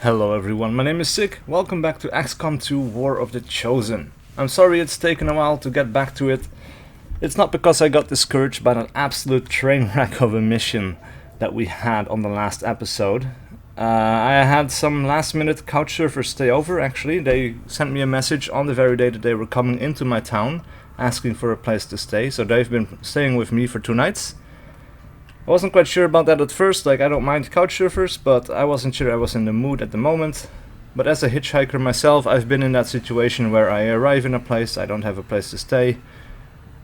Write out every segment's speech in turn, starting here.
Hello everyone, my name is SiC. Welcome back to XCOM 2 War of the Chosen. I'm sorry it's taken a while to get back to it. It's not because I got discouraged by that absolute train wreck of a mission that we had on the last episode. I had some last minute couch surfers stay over actually. They sent me a message on the very day that they were coming into my town asking for a place to stay, so they've been staying with me for 2 nights. I wasn't quite sure about that at first, like I don't mind couch surfers, but I wasn't sure I was in the mood at the moment. But as a hitchhiker myself, I've been in that situation where I arrive in a place, I don't have a place to stay.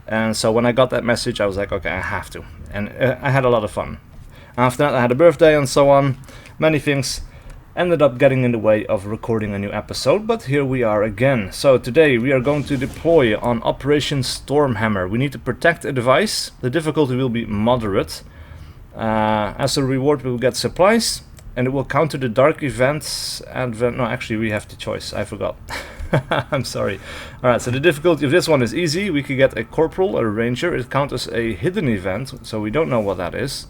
And so when I got that message, I was like, okay, I have to. And I had a lot of fun. After that, I had a birthday and so on. Many things ended up getting in the way of recording a new episode, but here we are again. So today we are going to deploy on Operation Stormhammer. We need to protect a device. The difficulty will be moderate. As a reward we will get supplies, and it will counter the dark events and no, actually we have the choice, I forgot. I'm sorry. Alright, so the difficulty of this one is easy. We could get a corporal or a ranger. It counters a hidden event, so we don't know what that is.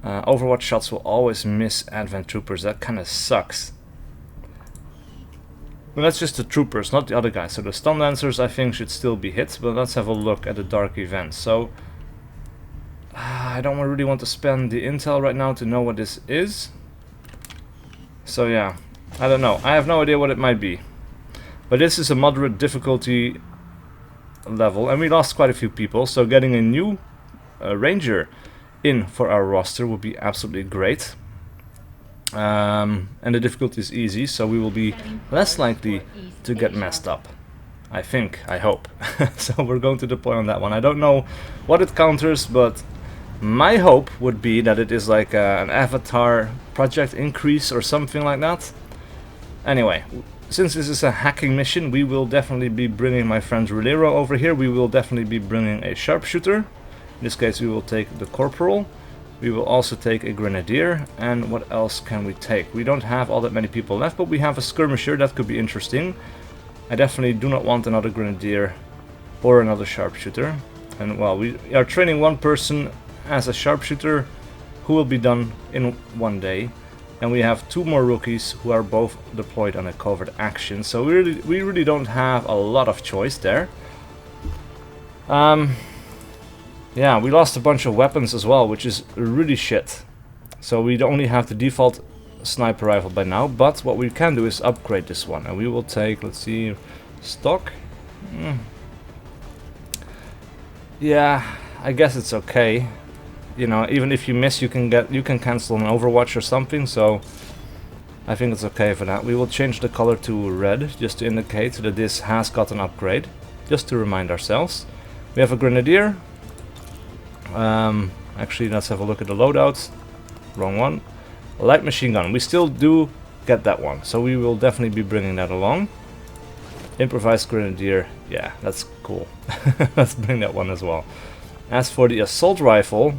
Overwatch shots will always miss advent troopers. That kind of sucks. Well, that's just the troopers, not the other guys. So the stun lancers I think should still be hit, but let's have a look at the dark events. So I don't really want to spend the intel right now to know what this is. So yeah, I don't know. I have no idea what it might be. But this is a moderate difficulty level, and we lost quite a few people, so getting a new ranger in for our roster would be absolutely great. And the difficulty is easy, so we will be less likely to get messed up. I think, I hope. So we're going to deploy on that one. I don't know what it counters, but my hope would be that it is like an avatar project increase or something like that. Anyway, since this is a hacking mission, we will definitely be bringing my friend Rolero over here. We will definitely be bringing a sharpshooter. In this case we will take the corporal. We will also take a grenadier. And what else can we take? We don't have all that many people left, but we have a skirmisher. That could be interesting. I definitely do not want another grenadier or another sharpshooter. And well, we are training one person as a sharpshooter who will be done in 1 day, and we have 2 more rookies who are both deployed on a covert action, so we really don't have a lot of choice there. Yeah, we lost a bunch of weapons as well, which is really shit. So we only have the default sniper rifle by now, but what we can do is upgrade this one, and we will take, let's see, stock. Yeah, I guess it's okay. You know, even if you miss, you can cancel an Overwatch or something, so I think it's okay for that. We will change the color to red just to indicate that this has got an upgrade, just to remind ourselves. We have a grenadier. Actually, let's have a look at the loadouts. Wrong one. A light machine gun. We still do get that one, so we will definitely be bringing that along. Improvised grenadier. Yeah, that's cool. Let's bring that one as well. As for the assault rifle,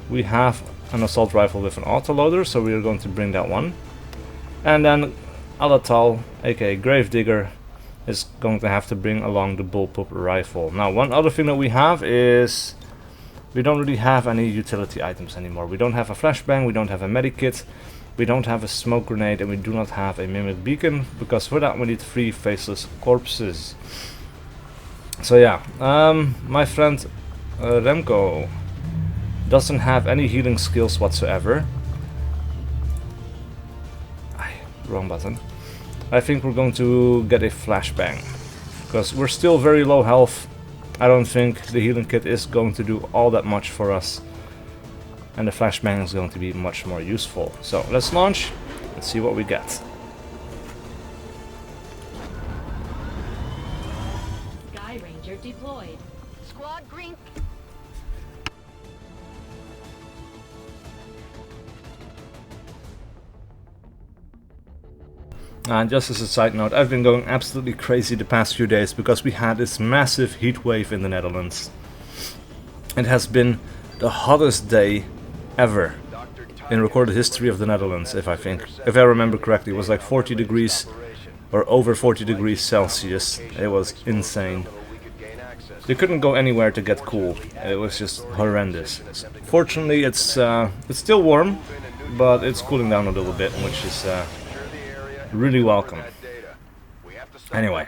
we have an assault rifle with an autoloader, so we are going to bring that one. And then Alatal, aka Gravedigger, is going to have to bring along the bullpup rifle. Now, one other thing that we have is we don't really have any utility items anymore. We don't have a flashbang, we don't have a medikit, we don't have a smoke grenade, and we do not have a mimic beacon, because for that we need 3 faceless corpses. So yeah, my friend Remco doesn't have any healing skills whatsoever. Wrong button. I think we're going to get a flashbang, because we're still very low health. I don't think the healing kit is going to do all that much for us, and the flashbang is going to be much more useful. So let's launch and see what we get. Sky Ranger deployed. Squad green. And just as a side note, I've been going absolutely crazy the past few days because we had this massive heat wave in the Netherlands. It has been the hottest day ever in recorded history of the Netherlands, if I remember correctly. It was like 40 degrees or over 40 degrees Celsius. It was insane. You couldn't go anywhere to get cool. It was just horrendous. Fortunately, it's still warm. but it's cooling down a little bit, which is really welcome. Anyway,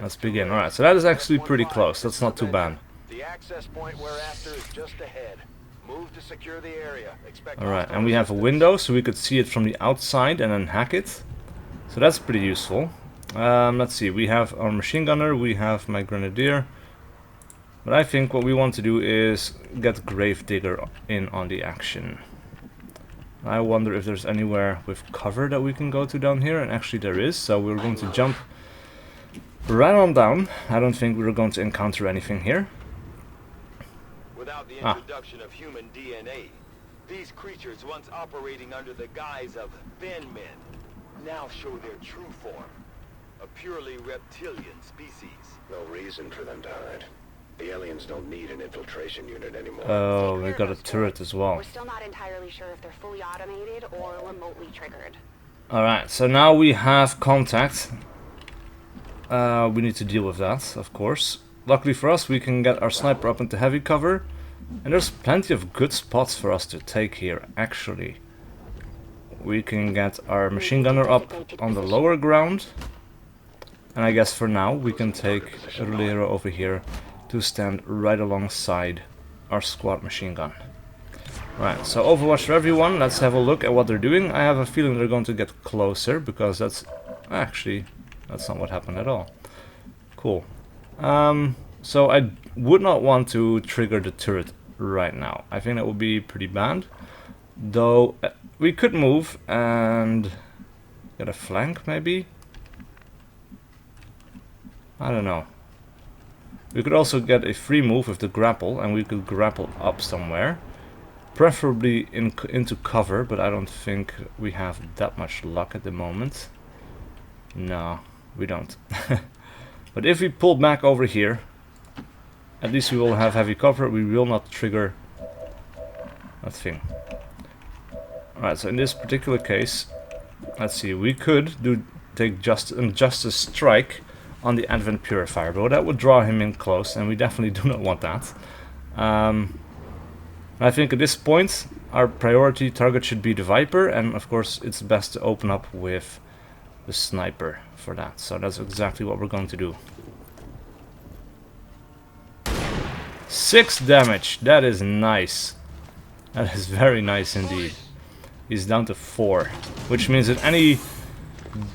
let's begin. Alright, so that is actually pretty close. That's not too bad. The access point we're after is just ahead. Move to secure the area. Alright, and we have a window so we could see it from the outside and then hack it. So that's pretty useful. Let's see, we have our machine gunner, we have my grenadier. But I think what we want to do is get Gravedigger in on the action. I wonder if there's anywhere with cover that we can go to down here, and actually there is, so we're going to jump right on down. I don't think we're going to encounter anything here. Without the introduction of human DNA, these creatures once operating under the guise of Ben men now show their true form. A purely reptilian species. No reason for them to hide. The aliens don't need an infiltration unit anymore. Oh, we got a turret as well. We're still not entirely sure if they're fully automated or remotely triggered. Alright, so now we have contact. We need to deal with that, of course. Luckily for us, we can get our sniper up into heavy cover. And there's plenty of good spots for us to take here, actually. We can get our machine gunner up on the lower ground. And I guess for now, we can take a Rolero over here to stand right alongside our squad machine gun. Right, so Overwatch for everyone, let's have a look at what they're doing. I have a feeling they're going to get closer, because that's... Actually, that's not what happened at all. Cool. So I would not want to trigger the turret right now. I think that would be pretty bad. Though, we could move and get a flank, maybe? I don't know. We could also get a free move with the grapple, and we could grapple up somewhere. Preferably into cover, but I don't think we have that much luck at the moment. No, we don't. But if we pull back over here, at least we will have heavy cover. We will not trigger that thing. Alright, so in this particular case, let's see, we could take just a strike on the Advent Purifier, but that would draw him in close, and we definitely do not want that. I think at this point our priority target should be the Viper, and of course it's best to open up with the sniper for that. So that's exactly what we're going to do. 6 damage, that is nice. That is very nice indeed. He's down to 4, which means that any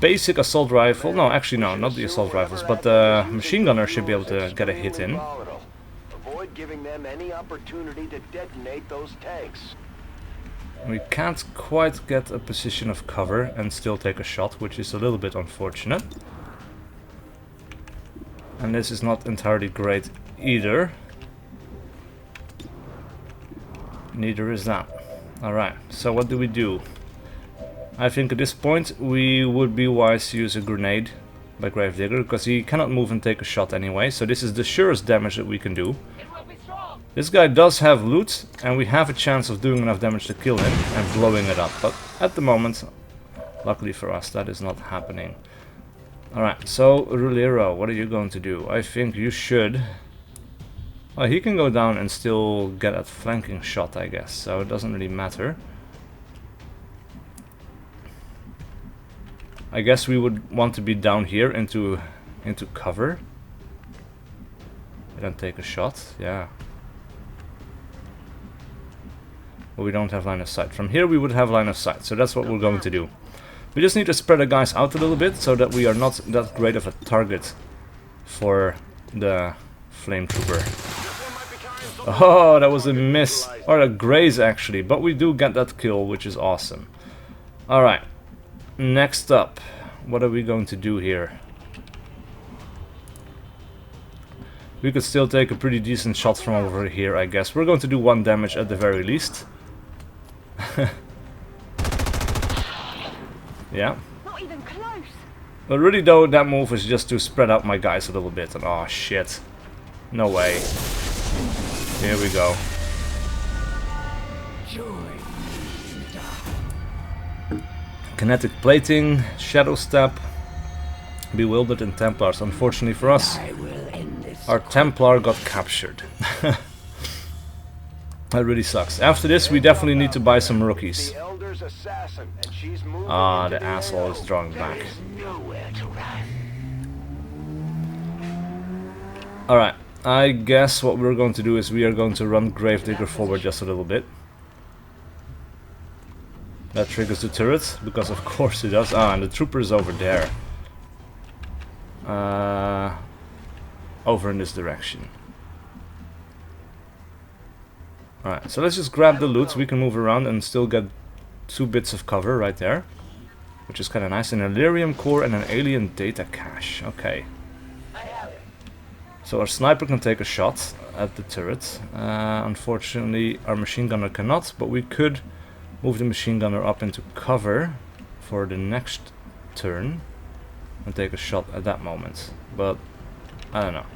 basic assault rifle, no, actually no, not the assault rifles, but the machine gunner should be able to get a hit in. Avoid giving them any opportunity to detonate those tanks. We can't quite get a position of cover and still take a shot, which is a little bit unfortunate. And this is not entirely great either. Neither is that. Alright, so what do we do? I think at this point we would be wise to use a grenade by Gravedigger, because he cannot move and take a shot anyway, so this is the surest damage that we can do. This guy does have loot, and we have a chance of doing enough damage to kill him and blowing it up, but at the moment, luckily for us, that is not happening. Alright, so Rolero, what are you going to do? I think you should... Well, he can go down and still get a flanking shot, I guess, so it doesn't really matter. I guess we would want to be down here into cover. And then take a shot, yeah. But we don't have line of sight. From here we would have line of sight, so that's what we're going to do. We just need to spread the guys out a little bit so that we are not that great of a target for the flame trooper. Oh, that was a miss, or a graze actually, but we do get that kill, which is awesome. Alright, next up, what are we going to do here? We could still take a pretty decent shot from over here, I guess. We're going to do 1 damage at the very least. Yeah. Not even close. But really though, that move is just to spread out my guys a little bit. And oh shit. No way. Here we go. Kinetic plating, shadow step, bewildered and Templars. Unfortunately for us, our Templar got captured. That really sucks. After this, we definitely need to buy some rookies. The Elder This assassin, and she's moving Ah, into the asshole AO. is drawing back. There's nowhere to run. Alright, I guess what we're going to do is we are going to run Gravedigger forward just a little bit. That triggers the turret, because of course it does. Ah, and the trooper is over there. Over in this direction. Alright, so let's just grab the loot. We can move around and still get 2 bits of cover right there. Which is kind of nice. An Illyrium core and an alien data cache. Okay. So our sniper can take a shot at the turret. Unfortunately, our machine gunner cannot, but we could move the machine gunner up into cover for the next turn and take a shot at that moment. But I don't know.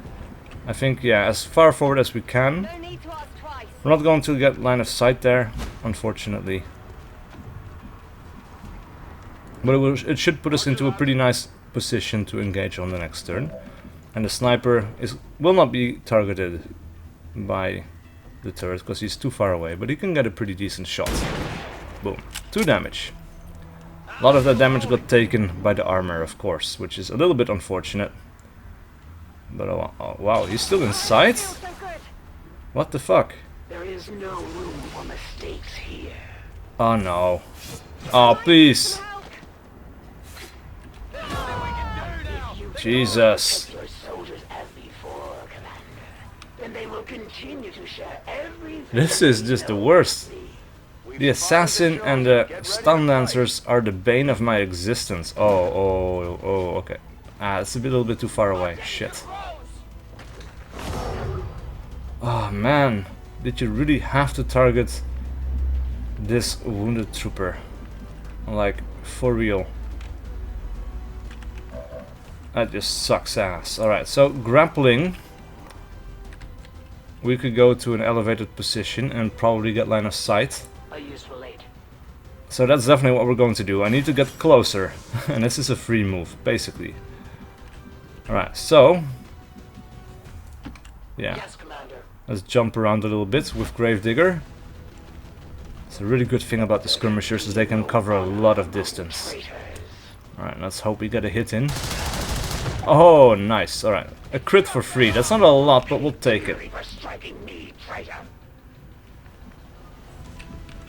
I think, yeah, as far forward as we can. No need to ask twice. We're not going to get line of sight there, unfortunately. But it should put us into a pretty nice position to engage on the next turn. And the sniper will not be targeted by the turret because he's too far away, but he can get a pretty decent shot. Boom. 2 damage. A lot of that damage got taken by the armor, of course, which is a little bit unfortunate. But oh wow, he's still inside? What the fuck? There is no room for mistakes here. Oh no. Oh please. Jesus. Your soldiers as before, Commander. Then they will continue to share everything. This is just the worst. The assassin and the stun lancers are the bane of my existence. Oh, okay. Ah, it's a little bit too far away. Shit. Oh man, did you really have to target this wounded trooper? Like, for real. That just sucks ass. Alright, so grappling. We could go to an elevated position and probably get line of sight. A useful aid. So that's definitely what we're going to do. I need to get closer. And this is a free move, basically. Alright, so... yeah. Yes, Commander. Let's jump around a little bit with Gravedigger. It's a really good thing about the skirmishers is they can cover a lot of distance. Alright, let's hope we get a hit in. Oh, nice. Alright. A crit for free. That's not a lot, but we'll take it. For striking me, traitor.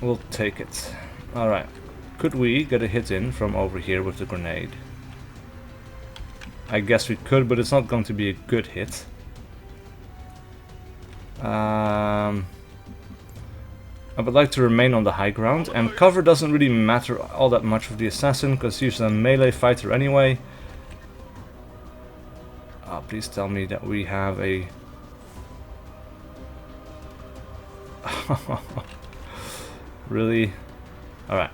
We'll take it. Alright. Could we get a hit in from over here with the grenade? I guess we could, but it's not going to be a good hit. I would like to remain on the high ground, and cover doesn't really matter all that much with the assassin, because he's a melee fighter anyway. Oh, please tell me that we have a... Really? Alright.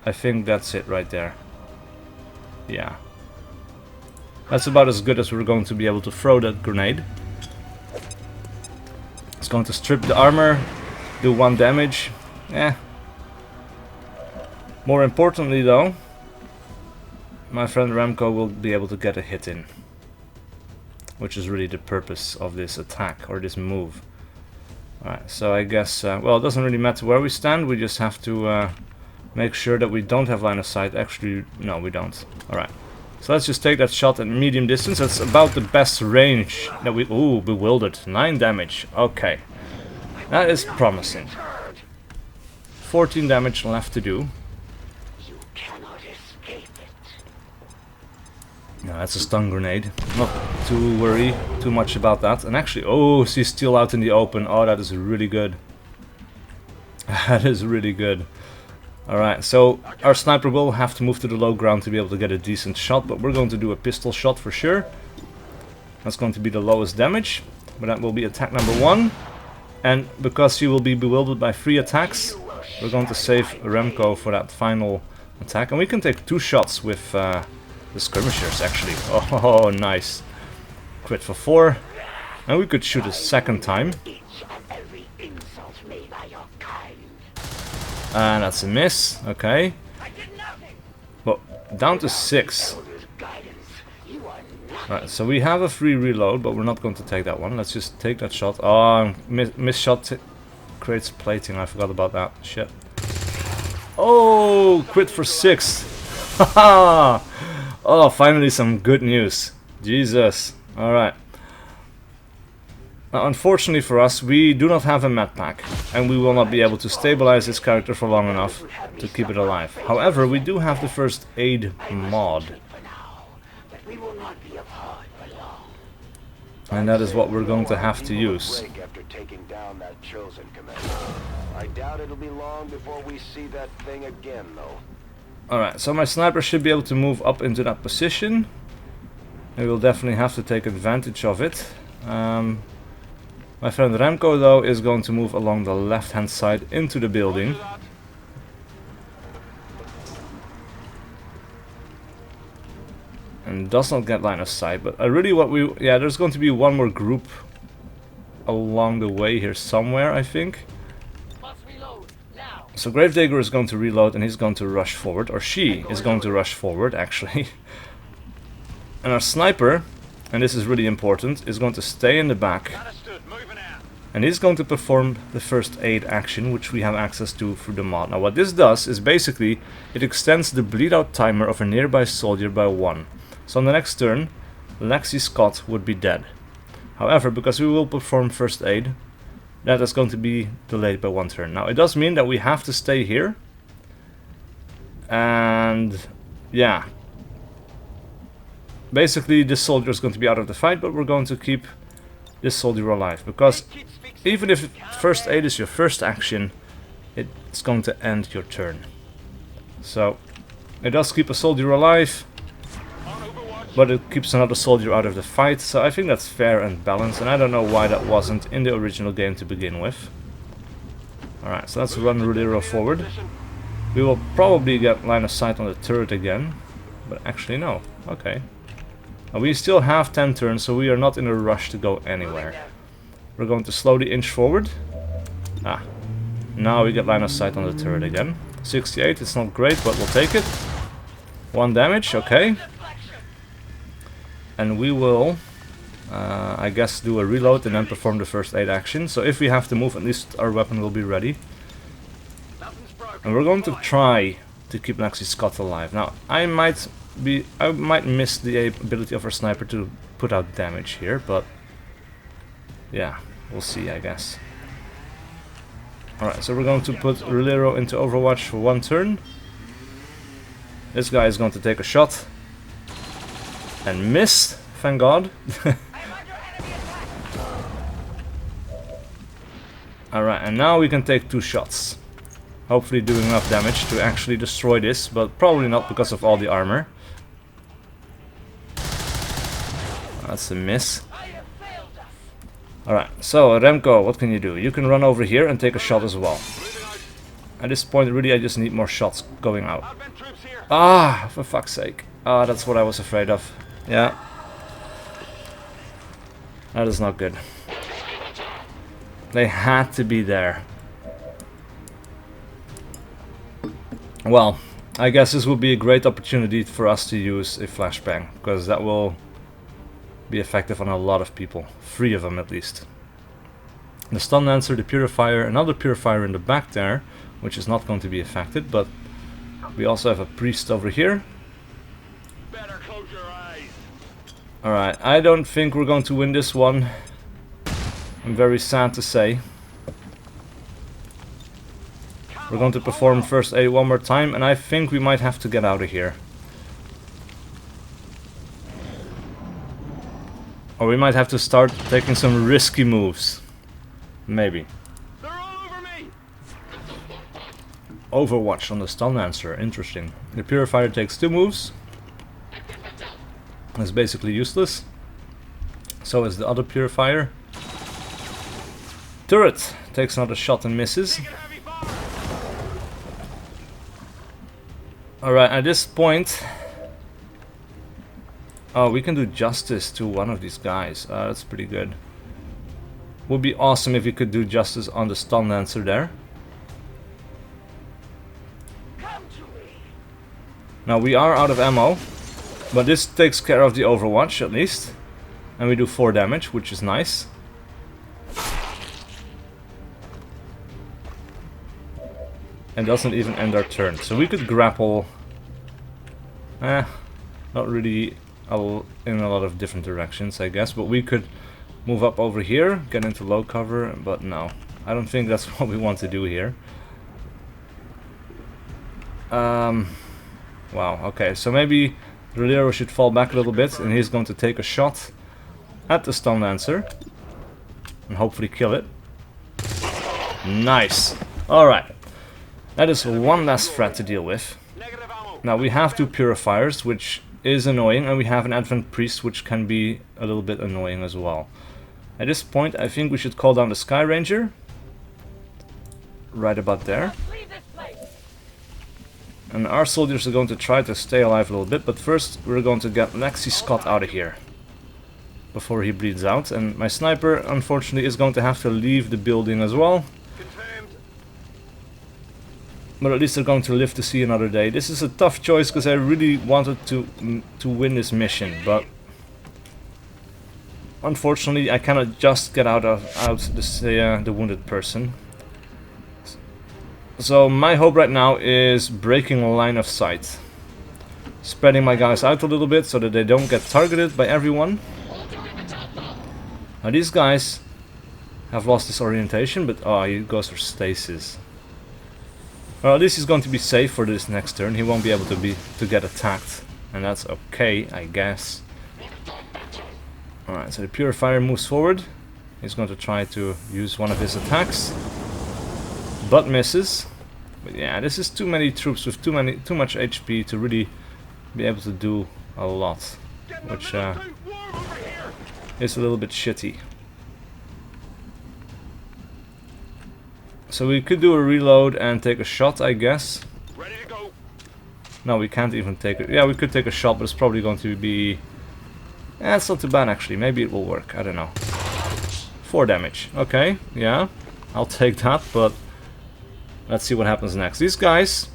I think that's it right there. Yeah. That's about as good as we're going to be able to throw that grenade. It's going to strip the armor, do 1 damage. Eh. More importantly though, my friend Remco will be able to get a hit in. Which is really the purpose of this attack, or this move. Alright, so I guess, well, it doesn't really matter where we stand, we just have to make sure that we don't have line of sight. Actually, no, we don't. Alright, so let's just take that shot at medium distance. That's about the best range that we... Ooh, bewildered. 9 damage. Okay, that is promising. 14 damage left to do. You cannot escape it. No, that's a stun grenade. Not to worry too much about that. And actually, oh, she's still out in the open. Oh, that is really good. That is really good. Alright, so our sniper will have to move to the low ground to be able to get a decent shot, but we're going to do a pistol shot for sure. That's going to be the lowest damage, but that will be attack number 1. And because she will be bewildered by 3 attacks, we're going to save Remco for that final attack. And we can take 2 shots with the skirmishers, actually. Oh, nice. Crit for 4. And we could shoot a second time. And that's a miss. Okay. Well, down to 6. Right, so we have a free reload, but we're not going to take that one. Let's just take that shot. Oh, miss shot creates plating. I forgot about that. Shit. Oh, crit for 6. Haha. Oh, finally some good news. Jesus. Alright. Now, unfortunately for us, we do not have a med pack, and we will not be able to stabilize this character for long enough to keep it alive. However, we do have the first aid mod. And that is what we're going to have to use. After taking down that chosen commander. I doubt it'll be long before we see that thing again, though. Alright, so my sniper should be able to move up into that position. And we'll definitely have to take advantage of it. My friend Remco, though, is going to move along the left-hand side into the building. And does not get line of sight, but really what we... Yeah, there's going to be one more group along the way here somewhere, I think. So Gravedigger is going to reload and he's going to rush forward, or she is going to rush forward, actually. And our sniper, and this is really important, is going to stay in the back. And he's going to perform the first aid action, which we have access to through the mod. Now what this does is basically, it extends the bleed out timer of a nearby soldier by 1. So on the next turn, Lexi Scott would be dead. However, because we will perform first aid, that is going to be delayed by 1 turn. Now it does mean that we have to stay here. And yeah. Basically this soldier is going to be out of the fight, but we're going to keep this soldier alive. Because even if first aid is your first action, it's going to end your turn. So it does keep a soldier alive, but it keeps another soldier out of the fight, so I think that's fair and balanced, and I don't know why that wasn't in the original game to begin with. Alright, so let's run Rulero forward. We will probably get line of sight on the turret again, but actually no. Okay. We still have 10 turns, so we are not in a rush to go anywhere. We're going to slowly inch forward. Ah, now we get line of sight on the turret again. 68, it's not great, but we'll take it. 1 damage, okay. And we will, I guess, do a reload and then perform the first aid action. So if we have to move, at least our weapon will be ready. And we're going to try to keep Lexi Scott alive. Now, I might miss the ability of our sniper to put out damage here, but yeah, we'll see, I guess. Alright, so we're going to put Rulero into Overwatch for 1 turn. This guy is going to take a shot. And missed, thank God. Alright, and now we can take 2 shots. Hopefully doing enough damage to actually destroy this, but probably not because of all the armor. That's a miss. Alright, so Remco, what can you do? You can run over here and take a shot as well. At this point, really, I just need more shots going out. Ah, for fuck's sake. Ah, that's what I was afraid of. Yeah. That is not good. They had to be there. Well, I guess this will be a great opportunity for us to use a flashbang, because that will be effective on a lot of people. 3 of them at least. The stun lancer, the purifier, another purifier in the back there, which is not going to be affected, but we also have a priest over here. Alright, I don't think we're going to win this one. I'm very sad to say. We're going to perform first aid 1 more time, and I think we might have to get out of here. Or we might have to start taking some risky moves. Maybe. They're all over me. Overwatch on the stun lancer, interesting. The purifier takes 2 moves. It's basically useless. So is the other purifier. Turret takes another shot and misses. Alright, at this point... Oh, we can do justice to one of these guys. That's pretty good. Would be awesome if we could do justice on the stun lancer there. Now we are out of ammo. But this takes care of the Overwatch, at least. And we do 4 damage, which is nice. and doesn't even end our turn. So we could grapple, not really in a lot of different directions, I guess, but we could move up over here, get into low cover, but no, I don't think that's what we want to do here. Wow, okay, so maybe Rolero should fall back a little bit, and he's going to take a shot at the Stun Lancer and hopefully kill it. Nice. Alright, that is one less threat to deal with. Now we have 2 purifiers, which is annoying, and we have an Advent Priest, which can be a little bit annoying as well. At this point, I think we should call down the Sky Ranger. Right about there. And our soldiers are going to try to stay alive a little bit, but first we're going to get Lexi Scott out of here before he bleeds out. And my sniper, unfortunately, is going to have to leave the building as well. But at least they're going to live to see another day. This is a tough choice because I really wanted to win this mission, but unfortunately I cannot just get out the wounded person. So my hope right now is breaking a line of sight, spreading my guys out a little bit so that they don't get targeted by everyone. Now these guys have lost this orientation, but oh, he goes for stasis. Well, at least he's going to be safe for this next turn. He won't be able to get attacked, and that's okay, I guess. Alright, so the Purifier moves forward. He's going to try to use one of his attacks, but misses. But yeah, this is too many troops with too much HP to really be able to do a lot, which is a little bit shitty. So we could do a reload and take a shot, I guess. Ready to go. No, we can't even take it. Yeah, we could take a shot, but it's probably going to be... Eh, it's not too bad actually. Maybe it will work. I don't know. 4 damage. Okay, yeah. I'll take that, but let's see what happens next. These guys,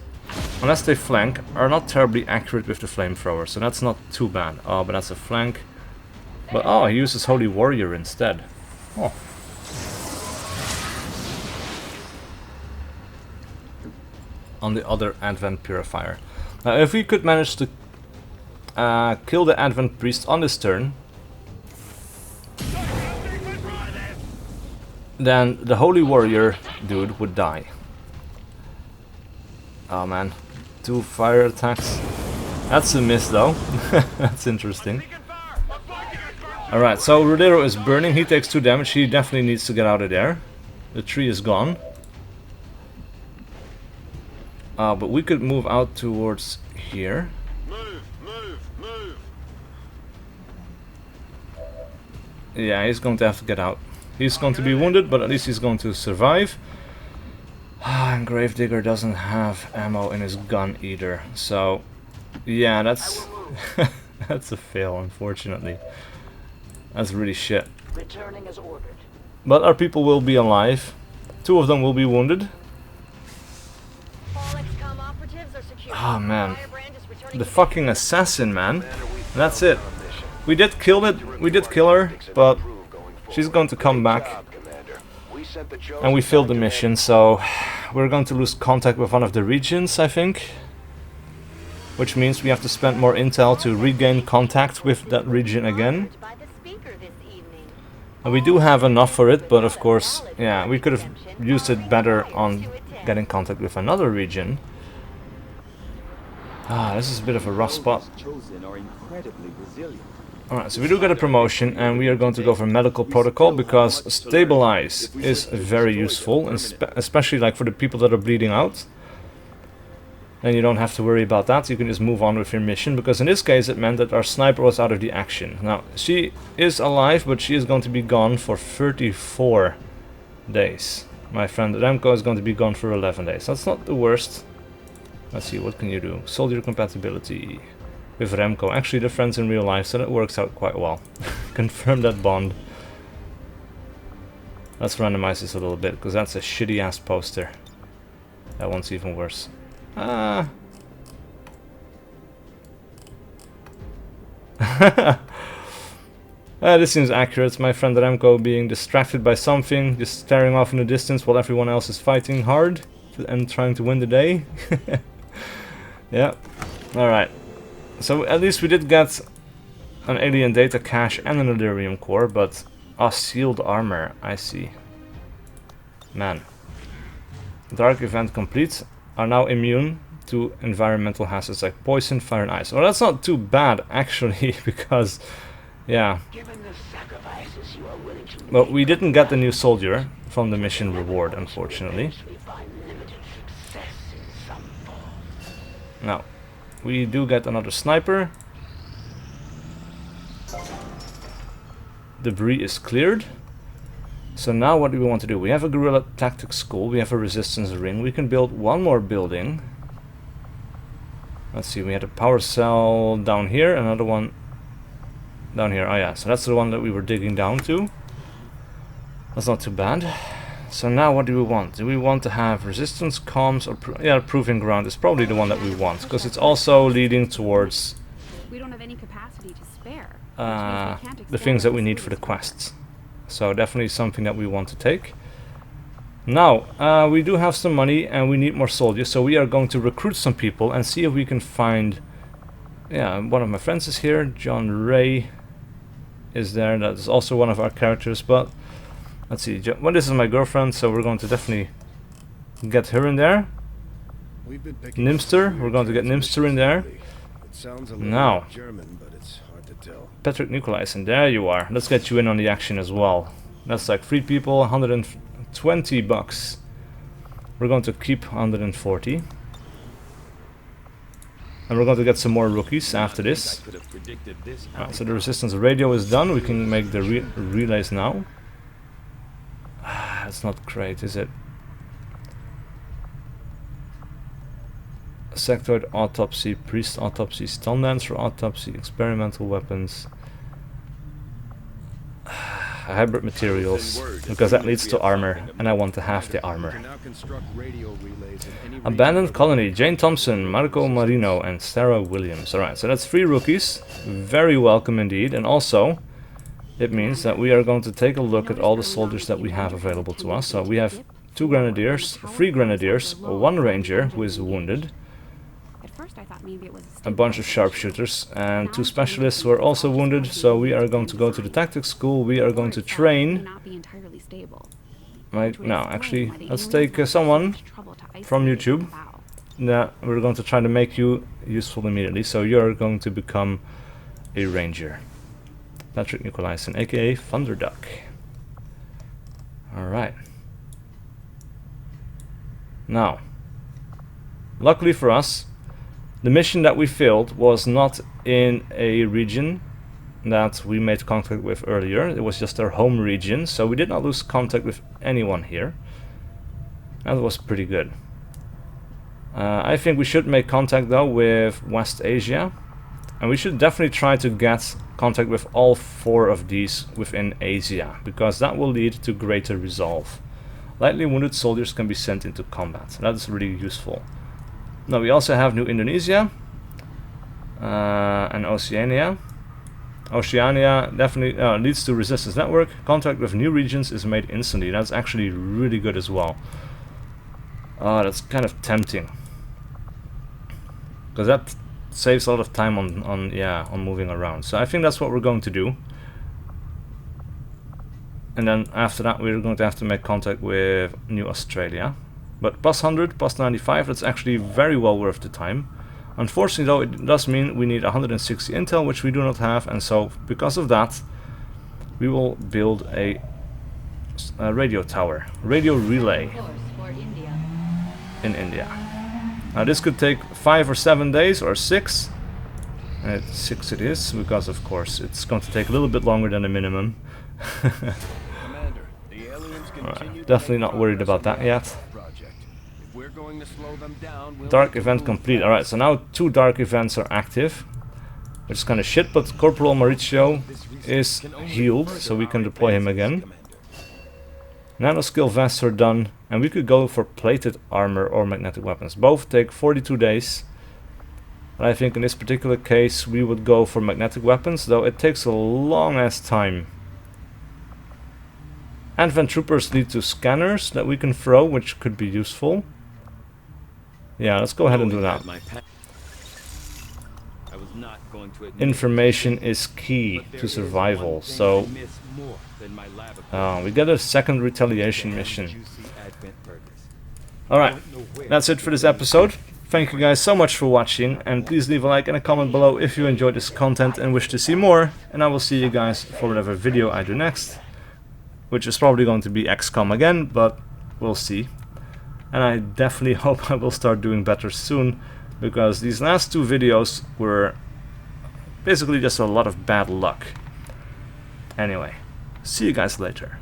unless they flank, are not terribly accurate with the flamethrower, so that's not too bad. Oh, but that's a flank. But oh, he uses Holy Warrior instead. Oh. On the other Advent Purifier. Now, if we could manage to kill the Advent Priest on this turn, then the Holy Warrior dude would die. Oh man, 2 fire attacks. That's a miss though. That's interesting. Alright, so Rodero is burning. He takes 2 damage. He definitely needs to get out of there. The tree is gone. But we could move out towards here. Move, move, move. Yeah, he's going to have to get out. He's going to be wounded, but at least he's going to survive. And Gravedigger doesn't have ammo in his gun either. So, yeah, that's that's a fail, unfortunately. That's really shit. Returning as ordered. But our people will be alive. 2 of them will be wounded. Oh man, the fucking assassin, man. That's it. We did kill it. We did kill her, but she's going to come back. And we failed the mission, so we're going to lose contact with one of the regions, I think. Which means we have to spend more intel to regain contact with that region again. And we do have enough for it, but of course, yeah, we could have used it better on getting contact with another region. Ah, this is a bit of a rough spot. Alright, so we do get a promotion, and we are going to go for medical protocol, because stabilize is very useful, and especially like for the people that are bleeding out. Then you don't have to worry about that, you can just move on with your mission, because in this case it meant that our sniper was out of the action. Now, she is alive, but she is going to be gone for 34 days. My friend Remco is going to be gone for 11 days. That's not the worst. Let's see, what can you do? Soldier compatibility with Remco. Actually, they're friends in real life, so that works out quite well. Confirm that bond. Let's randomize this a little bit, because that's a shitty ass poster. That one's even worse. Ah. This seems accurate. My friend Remco being distracted by something, just staring off in the distance while everyone else is fighting hard. and trying to win the day. Yeah. Alright. So at least we did get an alien data cache and an Illyrium core, but sealed armor, I see. Man. Dark event complete. Are now immune to environmental hazards like poison, fire and ice. Well, that's not too bad actually, because yeah. Given the sacrifices you are willing to Well, make, we didn't get the new soldier from the mission reward, unfortunately. we find limited success in some form. Now, we do get another sniper. Debris is cleared. So now what do we want to do? We have a guerrilla tactics school, we have a resistance ring, we can build one more building. Let's see, we had a power cell down here, another one down here. Oh yeah, so that's the one that we were digging down to. That's not too bad. So now what do we want? Do we want to have resistance, comms, or yeah, proving ground is probably the one that we want, because it's also leading towards We don't have any capacity to spare. which means we can't the expand things that our we need for the facilities. quests. So definitely something that we want to take. Now, we do have some money and we need more soldiers, so we are going to recruit some people and see if we can find... Yeah, one of my friends is here, John Ray is there, that is also one of our characters, but... Let's see, well, this is my girlfriend, so we're going to definitely get her in there. Nimster, we're going to get Nimster in there. Now, German, but it's hard to tell. Patrick Nicolaisen, there you are. Let's get you in on the action as well. That's like 3 people, 120 bucks. We're going to keep 140. And we're going to get some more rookies after this. Alright, so the resistance radio is done. We can make the relays now. That's not great, is it? Sectoid autopsy, priest autopsy, stun dancer autopsy, experimental weapons, hybrid materials, because that leads to armor, and I want to have the armor. Abandoned colony, Jane Thompson, Marco Marino, and Sarah Williams. Alright, so that's 3 rookies, very welcome indeed, and also it means that we are going to take a look at all the soldiers that we have available to us. So we have 2 grenadiers, 3 grenadiers, 1 ranger who is wounded, First I thought maybe it was a bunch of sharpshooters, and 2 specialists who are also wounded. So we are going to go to the tactics school. We are going to train. Right, no, actually, let's take someone from YouTube. Yeah, we're going to try to make you useful immediately. So you're going to become a ranger. Patrick Nicolaisen, aka Thunderduck. Alright. Now, luckily for us, the mission that we failed was not in a region that we made contact with earlier. It was just our home region, so we did not lose contact with anyone here. That was pretty good. I think we should make contact though with West Asia, and we should definitely try to get contact with all 4 of these within Asia, because that will lead to greater resolve. Lightly wounded soldiers can be sent into combat. That is really useful. Now we also have New Indonesia and Oceania. Oceania definitely leads to resistance network. Contact with new regions is made instantly. That's actually really good as well. That's kind of tempting, because that saves a lot of time on moving around. So I think that's what we're going to do. And then after that we're going to have to make contact with New Australia. But plus 100, plus 95, that's actually very well worth the time. Unfortunately though, it does mean we need 160 intel, which we do not have, and so because of that we will build a radio tower, radio relay in India. Now this could take 5 or 7 days, or 6. 6 it is, because of course it's going to take a little bit longer than the minimum. Alright, definitely not worried about that yet. Dark event complete. Alright, so now 2 dark events are active, which is kind of shit, but Corporal Mauricio is healed, so we can deploy him again. Nanoskill vests are done, and we could go for plated armor or magnetic weapons. Both take 42 days. But I think in this particular case we would go for magnetic weapons, though it takes a long ass time. Advent troopers lead to scanners that we can throw, which could be useful. Yeah, let's go ahead and do that. Information is key to survival, so we get a second retaliation mission. Alright, that's it for this episode. Thank you guys so much for watching, and please leave a like and a comment below if you enjoyed this content and wish to see more, and I will see you guys for whatever video I do next, which is probably going to be XCOM again, but we'll see. And I definitely hope I will start doing better soon, because these last two videos were basically just a lot of bad luck. Anyway, see you guys later.